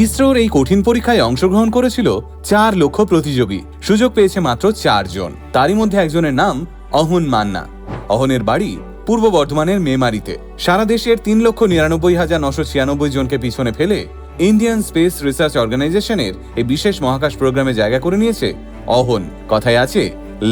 ইসরোর এই কঠিন পরীক্ষায় অংশগ্রহণ করেছিল ৪ লক্ষ প্রতিযোগী। সুযোগ পেয়েছে মাত্র ৪ জন। তারই মধ্যে একজনের নাম অহন মান্না। অহনের বাড়ি পূর্ব বর্ধমানের মেমারিতে। সারা দেশের ৩,৯৯,৯৯৬ জনকে পিছনে ফেলে ইন্ডিয়ান স্পেস রিসার্চ অর্গানাইজেশনের এই বিশেষ মহাকাশ প্রোগ্রামে জায়গা করে নিয়েছে অহন। কথায় আছে,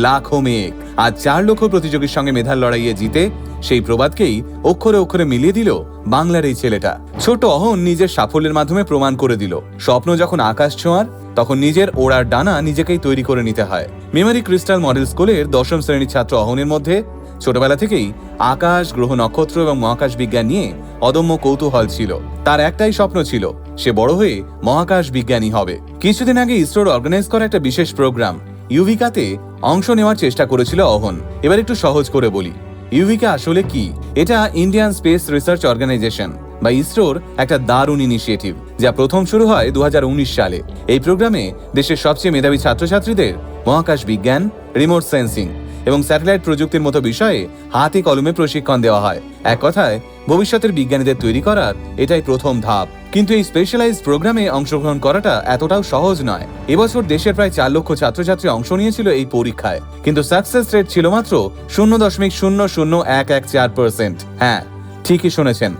লাখো মেঘ। আজ ৪ লক্ষ প্রতিযোগীর সঙ্গে মেধার লড়াইয়ে জিতে সেই প্রবাদকেই অক্ষরে অক্ষরে মিলিয়ে দিল বাংলার এই ছেলেটা। ছোট অহন নিজের সাফল্যের মাধ্যমে প্রমাণ করে দিল, স্বপ্ন যখন আকাশ ছোঁয়ার, তখন নিজের ওড়ার ডানা নিজেকেই তৈরি করে নিতে হয়। মেমারি ক্রিস্টাল মডেল স্কুলের ১০ম শ্রেণীর ছাত্র অহনের মধ্যে ছোটবেলা থেকেই আকাশ, গ্রহ, নক্ষত্র এবং মহাকাশ বিজ্ঞান নিয়ে অদম্য কৌতূহল ছিল। তার একটাই স্বপ্ন ছিল, সে বড় হয়ে মহাকাশ বিজ্ঞানী হবে। কিছুদিন আগে ইসরোর অর্গানাইজ করা একটা বিশেষ প্রোগ্রাম ইউভিকাতে অংশ নেওয়ার চেষ্টা করেছিল অহন। এবার একটু সহজ করে বলি, ইউভিকা আসলে কি? এটা ইন্ডিয়ান স্পেস রিসার্চ অর্গানাইজেশন বা ইসরোর একটা দারুণ ইনিশিয়েটিভ, যা প্রথম শুরু হয় ২০১৯ সালে। এই প্রোগ্রামে দেশের সবচেয়ে মেধাবী ছাত্রছাত্রীদের মহাকাশ বিজ্ঞান, রিমোট সেন্সিং এবং স্যাটেলাইট প্রযুক্তির মতো বিষয়ে হাতে কলমে প্রশিক্ষণ দেওয়া হয়। এক কথায়, ভবিষ্যতের বিজ্ঞানীদের তৈরি করার এটাই প্রথম ধাপ। কিন্তু এই স্পেশালাইজড প্রোগ্রামে অংশগ্রহণ করাটা এতটাও সহজ নয়। এবছর দেশের প্রায় ৪ লক্ষ ছাত্রছাত্রী অংশ নিয়েছিল এই পরীক্ষায়, কিন্তু সাকসেস রেট ছিল মাত্র ০.০০১৪%। হ্যাঁ, ঠিকই শুনেছেন,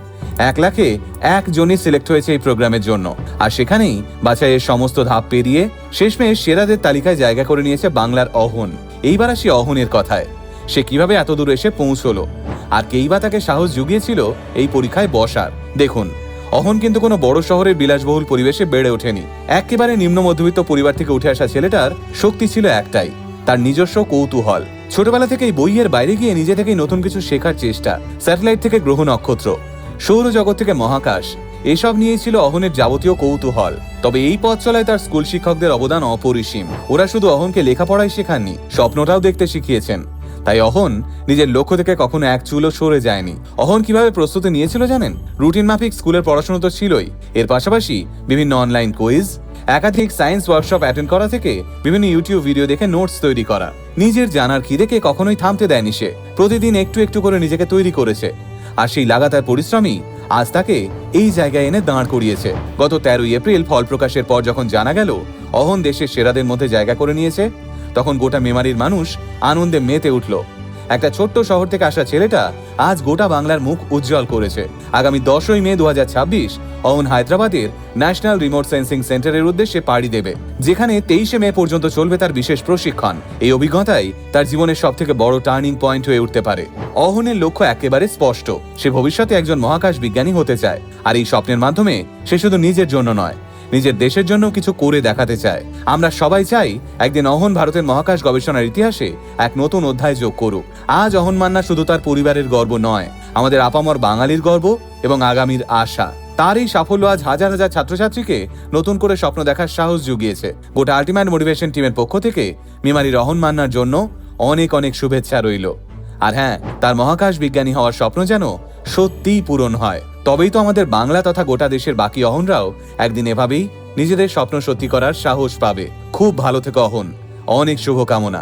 ১ লাখে ১ জনই সিলেক্ট হয়েছে এই প্রোগ্রামের জন্য। আর সেখানেই বাছাইয়ের সমস্ত ধাপ পেরিয়ে শেষমেশ সেরাদের তালিকায় জায়গা করে নিয়েছে বাংলার অহন। এইবার আসি অহনের কথায়। সে কিভাবে এত দূর এসে পৌঁছলো, আর কেই বা তাকে সাহস জুগিয়েছিল এই পরীক্ষায় বসার। দেখুন, অহন কিন্তু কোনো বড় শহরের বিলাসবহুল পরিবেশে বেড়ে ওঠেনি। একেবারে নিম্ন মধ্যবিত্ত পরিবার থেকে উঠে আসা ছেলেটার শক্তি ছিল একটাই, তার নিজস্ব কৌতূহল। ছোটবেলা থেকেই বইয়ের বাইরে গিয়ে নিজে থেকেই নতুন কিছু শেখার চেষ্টা। স্যাটেলাইট থেকে গ্রহ নক্ষত্র, সৌরজগৎ থেকে মহাকাশ, এসব নিয়েই ছিল অহনের যাবতীয় কৌতূহল। তবে এই পথ চলায় তার স্কুল শিক্ষকদের অবদান অপরিসীম। ওরা শুধু অহনকে লেখাপড়াই শেখাননি, স্বপ্নটাও দেখতে শিখিয়েছেন। তাই অহন নিজের লক্ষ্য থেকে কখনো এক চুলও সরে যায়নি। অহন কিভাবে প্রস্তুতি নিয়েছিল জানেন? রুটিন মাফিক স্কুলের পড়াশোনা তো ছিলই, এর পাশাপাশি বিভিন্ন অনলাইন কুইজ, একাধিক সায়েন্স ওয়ার্কশপ অ্যাটেন্ড করা থেকে বিভিন্ন ইউটিউব ভিডিও দেখে নোটস তৈরি করা। নিজের জানার খিদেকে কখনোই থামতে দেয়নি সে। প্রতিদিন একটু একটু করে নিজেকে তৈরি করেছে। আর সেই লাগাতার পরিশ্রমই আজ তাকে এই জায়গায় এনে দাঁড় করিয়েছে। গত ১৩ই এপ্রিল ফল প্রকাশের পর যখন জানা গেল অহন দেশের সেরাদের মধ্যে জায়গা করে নিয়েছে, তখন গোটা মেমারির মানুষ আনন্দে মেতে উঠল। একটা ছোট্ট শহর থেকে আসা ছেলেটা আজ গোটা বাংলার মুখ উজ্জ্বল করেছে। আগামী ১০ই মে ২০২৬ অহন হায়দ্রাবাদের ন্যাশনাল রিমোট সেন্সিং সেন্টারের উদ্দেশ্যে পাড়ি দেবে, যেখানে ২৩শে মে পর্যন্ত চলবে তার বিশেষ প্রশিক্ষণ। এই অভিজ্ঞতাই তার জীবনের সব থেকে বড় টার্নিং পয়েন্ট হয়ে উঠতে পারে। অহনের লক্ষ্য একেবারে স্পষ্ট, সে ভবিষ্যতে একজন মহাকাশ বিজ্ঞানী হতে চায়। আর এই স্বপ্নের মাধ্যমে সে শুধু নিজের জন্য নয়, নিজের দেশের জন্য কিছু করে দেখাতে চায়। আমরা সবাই চাই একদিন অহন ভারতের মহাকাশ গবেষণার ইতিহাসে এক নতুন অধ্যায় যোগ করুক। আজ অহন মান্না শুধু তার পরিবারের গর্ব নয়, আমাদের আপামর বাঙালির গর্ব এবং আগামীর আশা। তার এই সাফল্য আজ হাজার হাজার ছাত্রছাত্রীকে নতুন করে স্বপ্ন দেখার সাহস জুগিয়েছে। গোটা আল্টিমেট মোটিভেশন টিমের পক্ষ থেকে মেমারির অহন মান্নার জন্য অনেক অনেক শুভেচ্ছা রইল। আর হ্যাঁ, তার মহাকাশ বিজ্ঞানী হওয়ার স্বপ্ন যেন সত্যিই পূরণ হয়। তবেই তো আমাদের বাংলা তথা গোটা দেশের বাকি অহনরাও একদিন এভাবেই নিজেদের স্বপ্ন সত্যি করার সাহস পাবে। খুব ভালো থেকো অহন, অনেক শুভকামনা।